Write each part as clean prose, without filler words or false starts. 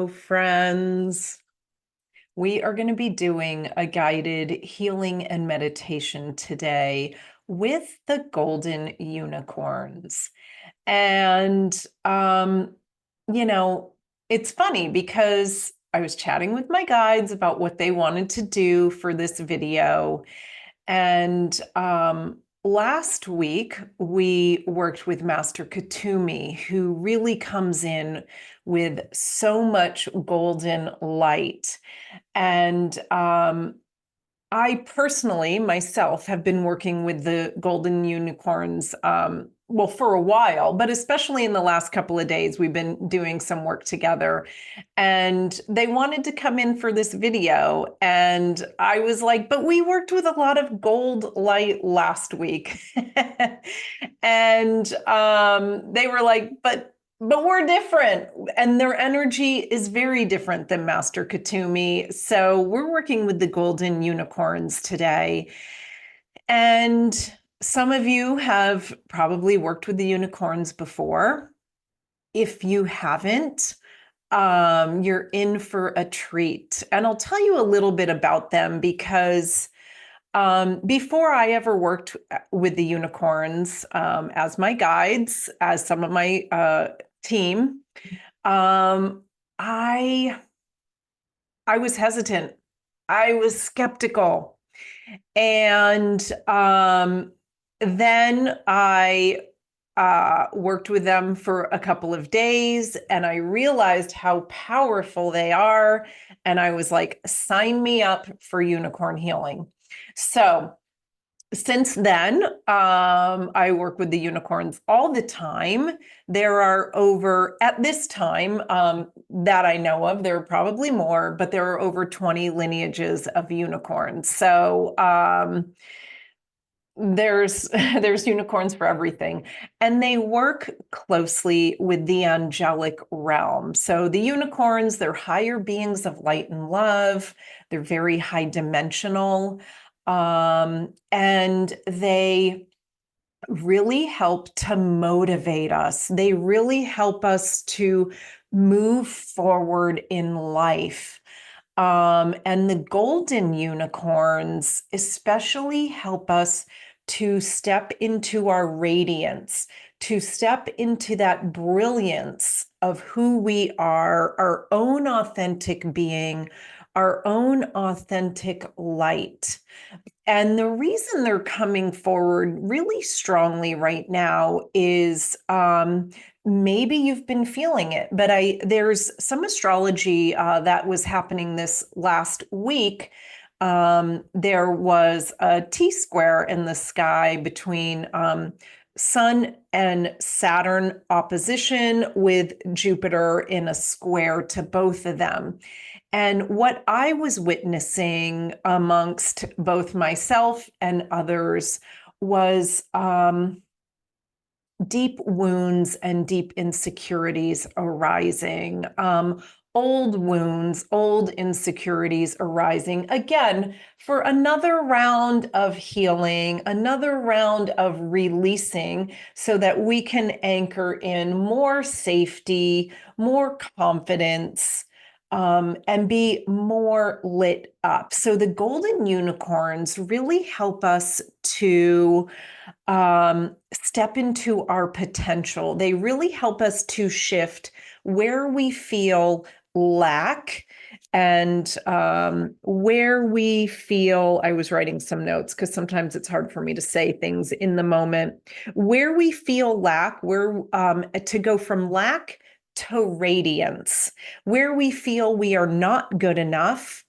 Hello, friends. We are going to be doing a guided healing and meditation today with the golden unicorns. And, you know, it's funny because I was chatting with my guides about what they wanted to do for this video. And last week, we worked with Master Katumi, who really comes in with so much golden light. And I personally, myself, have been working with the golden unicorns, well, for a while, but especially in the last couple of days, we've been doing some work together. And they wanted to come in for this video. And I was like, but we worked with a lot of gold light last week. And they were like, but we're different, and their energy is very different than Master Katumi. So we're working with the golden unicorns today. And some of you have probably worked with the unicorns before. If you haven't, you're in for a treat. And I'll tell you a little bit about them because before I ever worked with the unicorns as my guides, as some of my team, I was hesitant. I was skeptical. And then I worked with them for a couple of days and I realized how powerful they are. And I was like, sign me up for unicorn healing. So since then, I work with the unicorns all the time. There are over, at this time that I know of, there are probably more, but there are over 20 lineages of unicorns. So there's unicorns for everything, and they work closely with the angelic realm. So the unicorns, they're higher beings of light and love. They're very high dimensional, and they really help to motivate us. They really help us to move forward in life. And the golden unicorns especially help us to step into our radiance, to step into that brilliance of who we are, our own authentic being, our own authentic light. And the reason they're coming forward really strongly right now is maybe you've been feeling it, but there's some astrology that was happening this last week. There was a T-square in the sky between Sun and Saturn opposition, with Jupiter in a square to both of them. And what I was witnessing amongst both myself and others was deep wounds and deep insecurities arising, old wounds, old insecurities arising, again, for another round of healing, another round of releasing, so that we can anchor in more safety, more confidence, and be more lit up. So the golden unicorns really help us to step into our potential. They really help us to shift where we feel lack and where we feel, I was writing some notes because sometimes it's hard for me to say things in the moment, where we feel lack, where to go from lack to radiance, where we feel we are not good enough,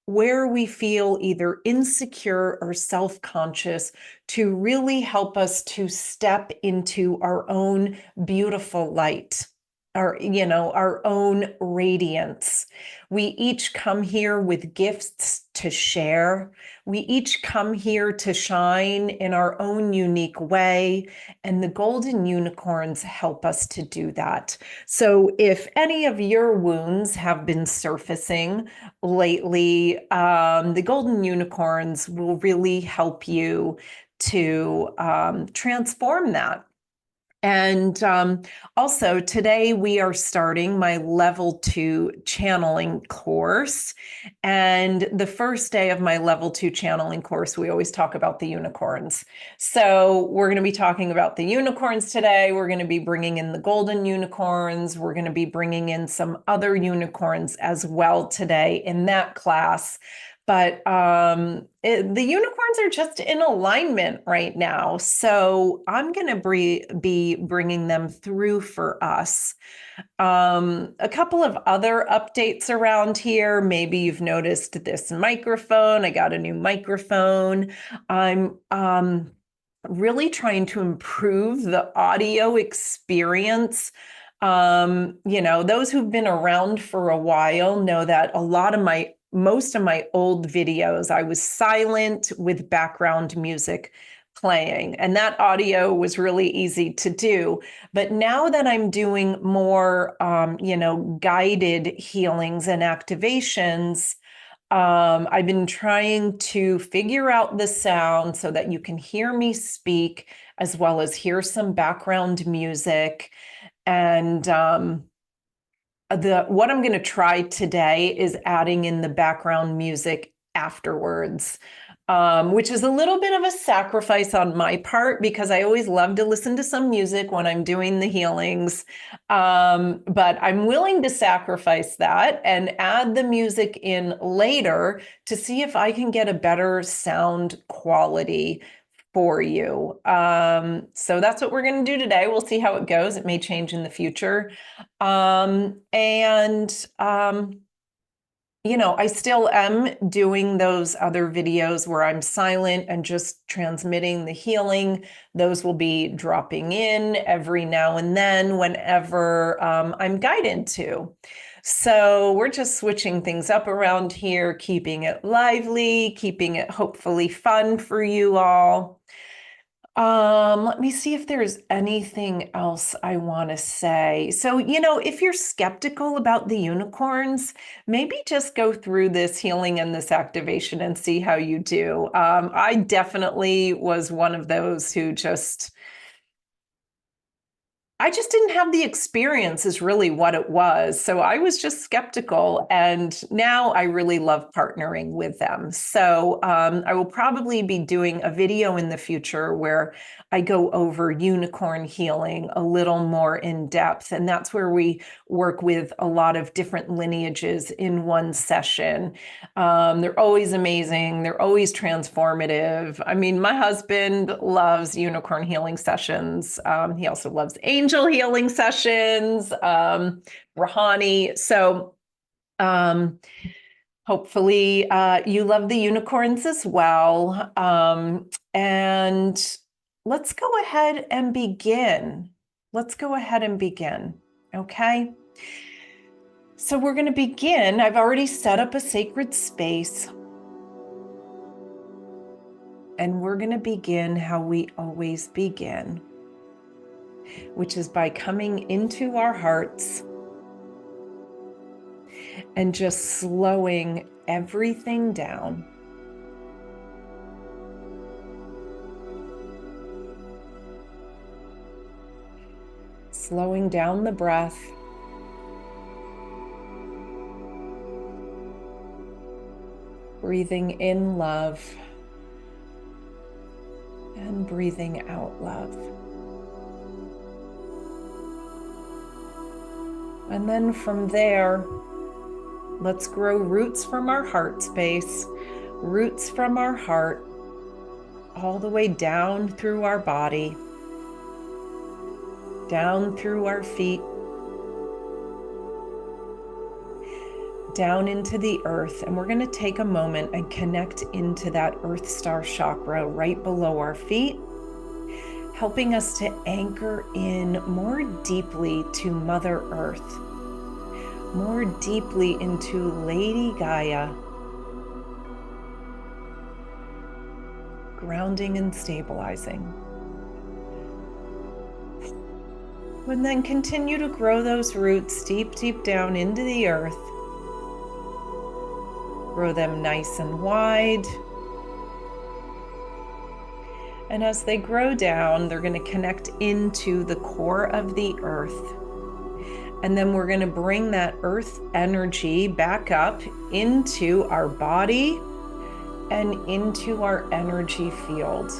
where we feel either insecure or self-conscious, to really help us to step into our own beautiful light, our own radiance. We each come here with gifts to share. We each come here to shine in our own unique way, and the golden unicorns help us to do that. So if any of your wounds have been surfacing lately, the golden unicorns will really help you to transform that. And also today we are starting my level 2 channeling course. And the first day of my level 2 channeling course, we always talk about the unicorns. So we're going to be talking about the unicorns today. We're going to be bringing in the golden unicorns. We're going to be bringing in some other unicorns as well today in that class. But the unicorns are just in alignment right now. So I'm going to be bringing them through for us. A couple of other updates around here. Maybe you've noticed this microphone. I got a new microphone. I'm really trying to improve the audio experience. Those who've been around for a while know that most of my old videos, I was silent with background music playing, and that audio was really easy to do. But now that I'm doing more, guided healings and activations, I've been trying to figure out the sound so that you can hear me speak as well as hear some background music. And what I'm going to try today is adding in the background music afterwards, which is a little bit of a sacrifice on my part because I always love to listen to some music when I'm doing the healings. But I'm willing to sacrifice that and add the music in later to see if I can get a better sound quality for you. So that's what we're going to do today. We'll see how it goes. It may change in the future. I still am doing those other videos where I'm silent and just transmitting the healing. Those will be dropping in every now and then whenever I'm guided to. So we're just switching things up around here, keeping it lively, keeping it hopefully fun for you all. Let me see if there's anything else I want to say. So, if you're skeptical about the unicorns, maybe just go through this healing and this activation and see how you do. I definitely was one of those who I just didn't have the experience is really what it was. So I was just skeptical. And now I really love partnering with them. So I will probably be doing a video in the future where I go over unicorn healing a little more in depth. And that's where we work with a lot of different lineages in one session. They're always amazing. They're always transformative. I mean, my husband loves unicorn healing sessions. He also loves angel healing sessions, Rahani. So hopefully you love the unicorns as well. And let's go ahead and begin. Okay. So we're going to begin. I've already set up a sacred space. And we're going to begin how we always begin, which is by coming into our hearts and just slowing everything down. Slowing down the breath. Breathing in love and breathing out love. And then from there, let's grow roots from our heart space, roots from our heart, all the way down through our body, down through our feet, down into the earth. And we're going to take a moment and connect into that earth star chakra right below our feet, helping us to anchor in more deeply to Mother Earth, more deeply into Lady Gaia, grounding and stabilizing. And then continue to grow those roots deep, deep down into the earth. Grow them nice and wide. And as they grow down, they're going to connect into the core of the earth. And then we're going to bring that earth energy back up into our body and into our energy field.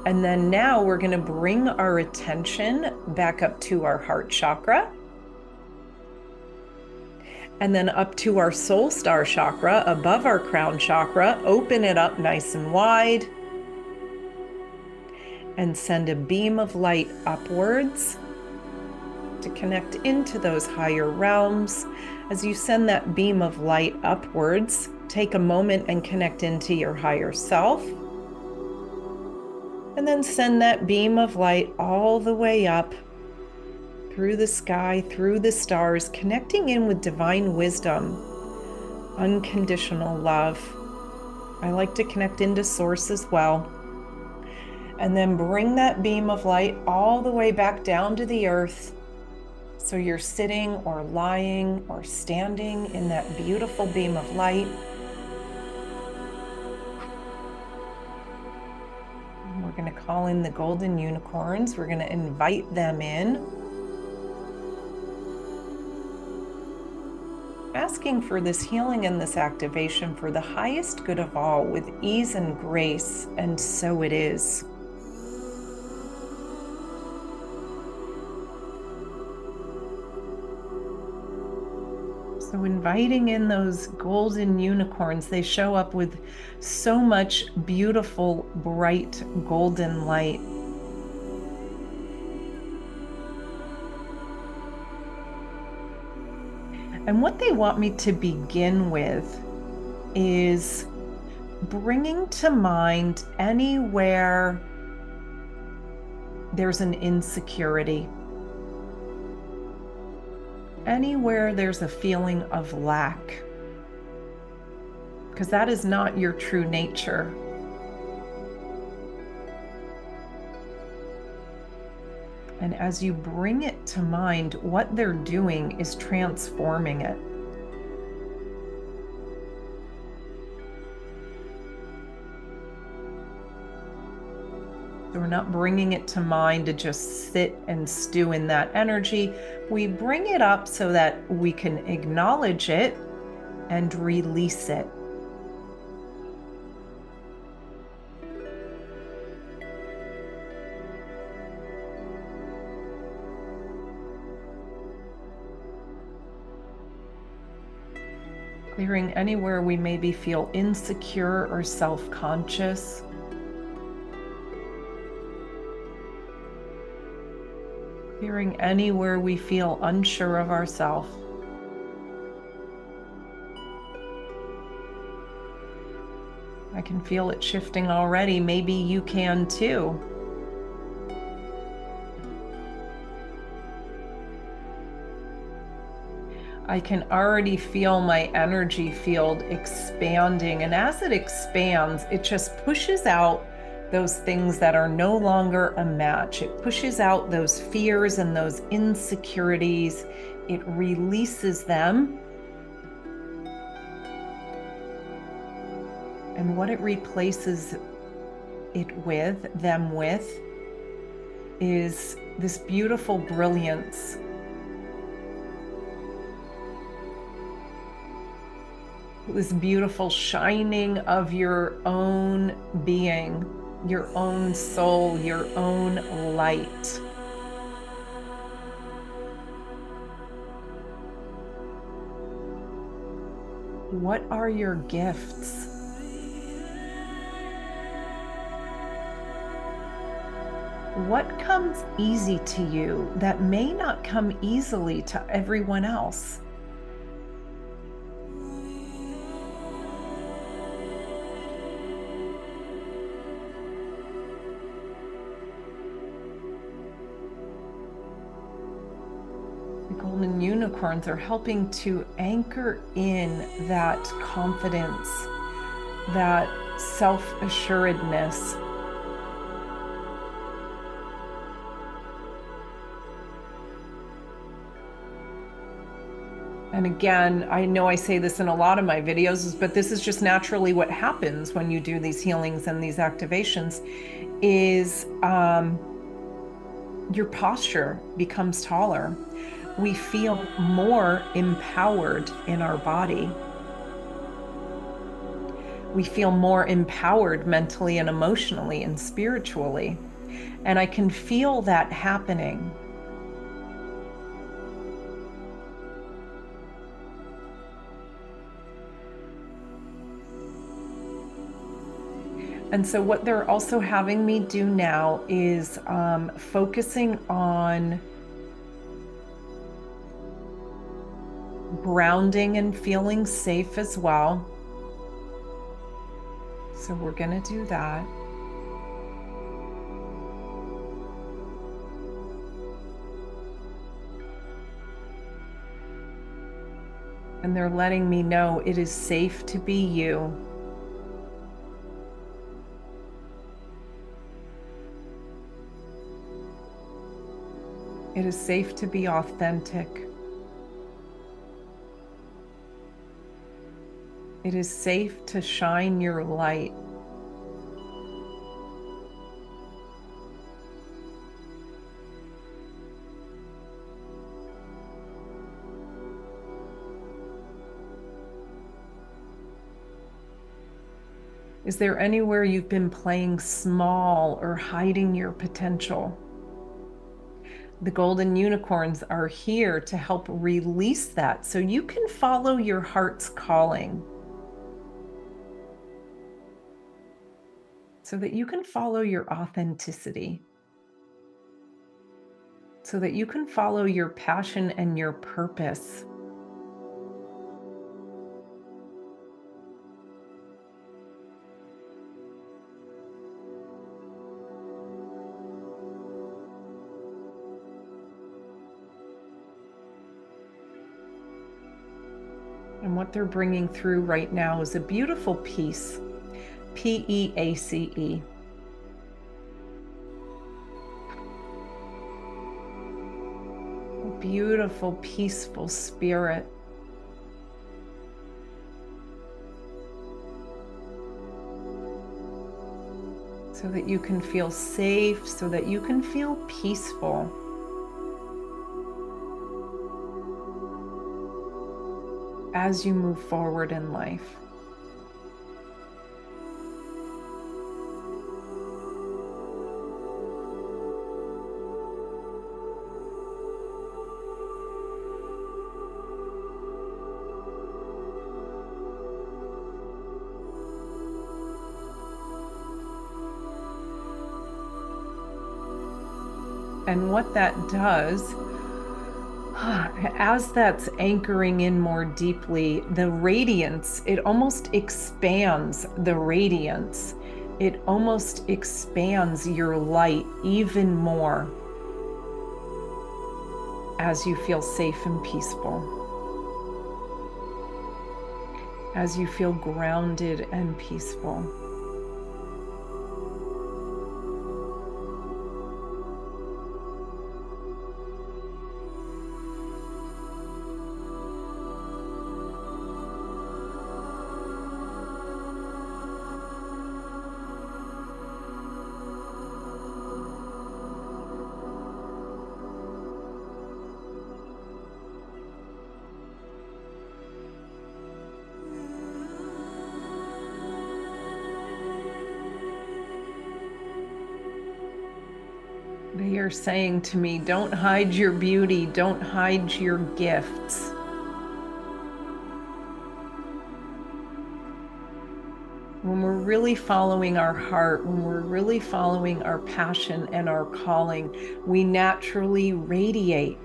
And then now we're going to bring our attention back up to our heart chakra. And then up to our soul star chakra above our crown chakra. Open it up nice and wide. And send a beam of light upwards to connect into those higher realms. As you send that beam of light upwards, take a moment and connect into your higher self. And then send that beam of light all the way up through the sky, through the stars, connecting in with divine wisdom, unconditional love. I like to connect into source as well. And then bring that beam of light all the way back down to the earth. So you're sitting or lying or standing in that beautiful beam of light. And we're going to call in the golden unicorns. We're going to invite them in. Asking for this healing and this activation for the highest good of all with ease and grace, and so it is. So inviting in those golden unicorns, they show up with so much beautiful, bright, golden light. And what they want me to begin with is bringing to mind anywhere there's an insecurity. Anywhere there's a feeling of lack, because that is not your true nature. And as you bring it to mind, what they're doing is transforming it. So we're not bringing it to mind to just sit and stew in that energy. We bring it up so that we can acknowledge it and release it. Clearing anywhere we maybe feel insecure or self-conscious. Clearing anywhere we feel unsure of ourselves. I can feel it shifting already. Maybe you can too. I can already feel my energy field expanding. And as it expands, it just pushes out those things that are no longer a match. It pushes out those fears and those insecurities. It releases them. And what it replaces them with, is this beautiful brilliance. This beautiful shining of your own being, your own soul, your own light. What are your gifts? What comes easy to you that may not come easily to everyone else? The golden unicorns are helping to anchor in that confidence, that self-assuredness. And again, I know I say this in a lot of my videos, but this is just naturally what happens when you do these healings and these activations is your posture becomes taller. We feel more empowered in our body. We feel more empowered mentally and emotionally and spiritually. And I can feel that happening. And so what they're also having me do now is focusing on grounding and feeling safe as well. So we're going to do that. And they're letting me know it is safe to be you. It is safe to be authentic. It is safe to shine your light. Is there anywhere you've been playing small or hiding your potential? The golden unicorns are here to help release that so you can follow your heart's calling. So that you can follow your authenticity. So that you can follow your passion and your purpose. And what they're bringing through right now is a beautiful peace. P-E-A-C-E. A beautiful, peaceful spirit. So that you can feel safe, so that you can feel peaceful. As you move forward in life. And what that does, as that's anchoring in more deeply, the radiance, it almost expands the radiance. It almost expands your light even more as you feel safe and peaceful. As you feel grounded and peaceful. They are saying to me, don't hide your beauty, don't hide your gifts. When we're really following our heart, when we're really following our passion and our calling, we naturally radiate.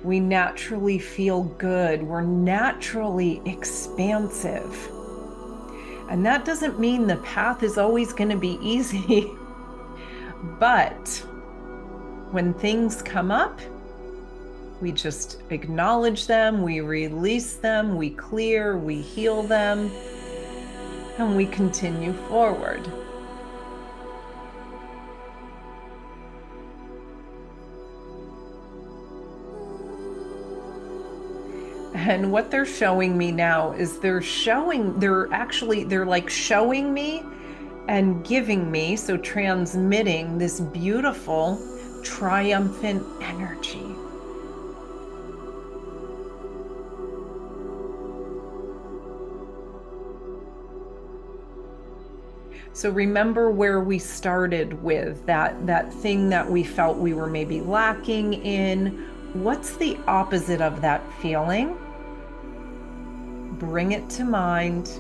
We naturally feel good. We're naturally expansive. And that doesn't mean the path is always going to be easy. But when things come up, we just acknowledge them, we release them, we clear, we heal them, and we continue forward. And what they're showing me now is they're like showing me and giving me, so transmitting this beautiful, triumphant energy. So remember where we started with that thing that we felt we were maybe lacking in. What's the opposite of that feeling? Bring it to mind.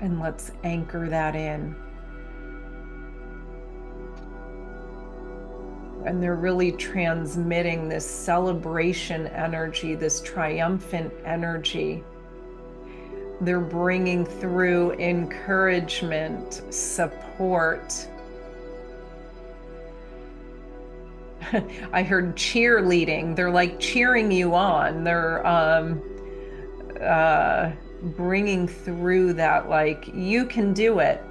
And let's anchor that in. And they're really transmitting this celebration energy, this triumphant energy. They're bringing through encouragement, support. I heard cheerleading. They're like cheering you on. They're bringing through that, like, you can do it.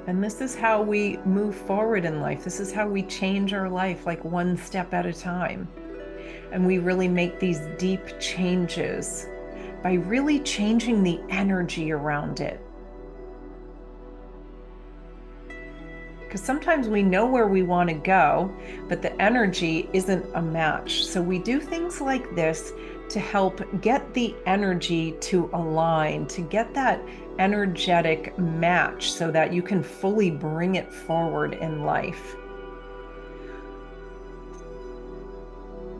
And this is how we move forward in life. This is how we change our life, like one step at a time. And we really make these deep changes by really changing the energy around it. Because sometimes we know where we want to go, but the energy isn't a match. So we do things like this to help get the energy to align, to get that energetic match so that you can fully bring it forward in life.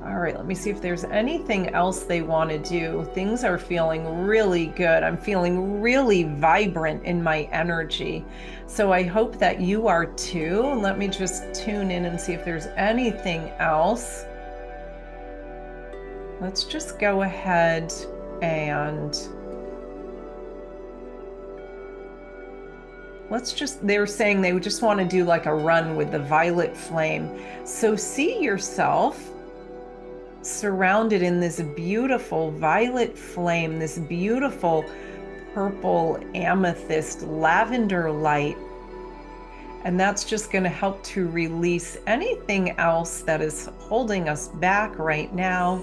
All right, let me see if there's anything else they want to do. Things are feeling really good. I'm feeling really vibrant in my energy. So I hope that you are too. Let me just tune in and see if there's anything else. Let's just go ahead and they're saying they would just want to do like a run with the violet flame. So see yourself surrounded in this beautiful violet flame, this beautiful purple amethyst lavender light. And that's just going to help to release anything else that is holding us back right now.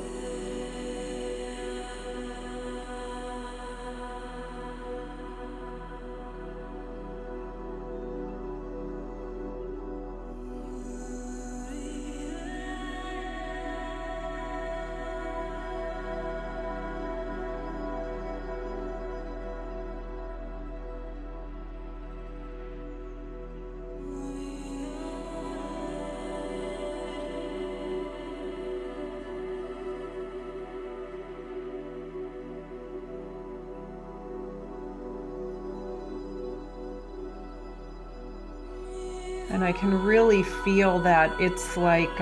And I can really feel that it's like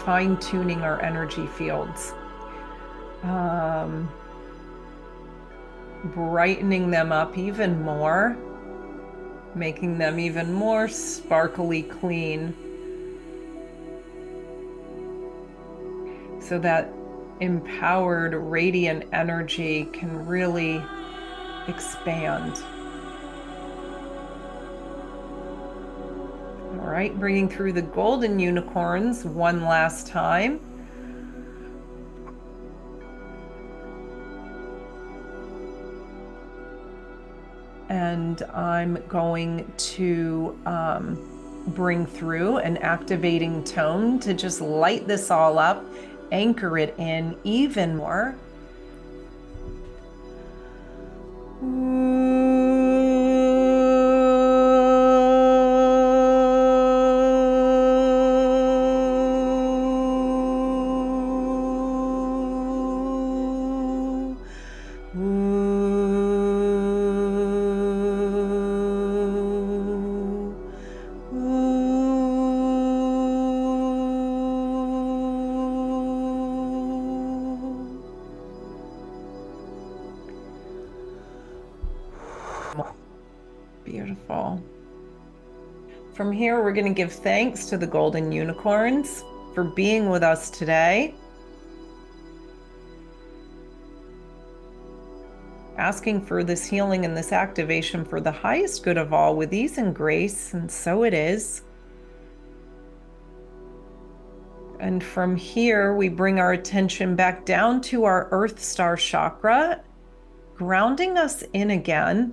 fine-tuning our energy fields, brightening them up even more, making them even more sparkly clean, so that empowered, radiant energy can really expand. All right, bringing through the golden unicorns one last time. And I'm going to bring through an activating tone to just light this all up, anchor it in even more. Beautiful. From here, we're going to give thanks to the golden unicorns for being with us today. asking for this healing and this activation for the highest good of all with ease and grace, and so it is. And from here, we bring our attention back down to our Earth Star chakra, grounding us in again,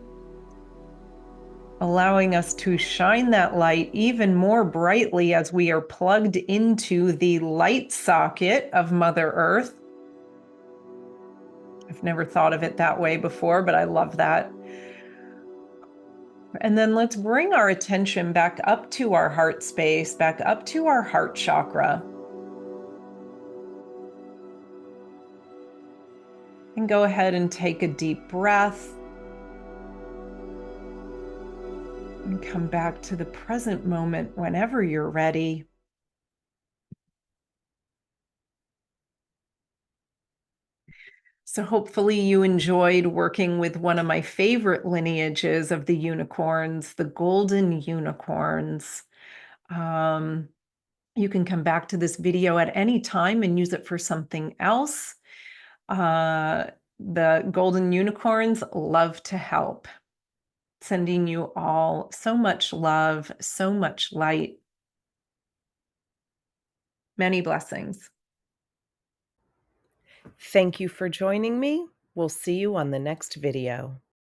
allowing us to shine that light even more brightly as we are plugged into the light socket of Mother Earth. I've never thought of it that way before, but I love that. And then let's bring our attention back up to our heart space, back up to our heart chakra. And go ahead and take a deep breath. And come back to the present moment whenever you're ready. So hopefully you enjoyed working with one of my favorite lineages of the unicorns, the golden unicorns. You can come back to this video at any time and use it for something else. The golden unicorns love to help. Sending you all so much love, so much light. Many blessings. Thank you for joining me. We'll see you on the next video.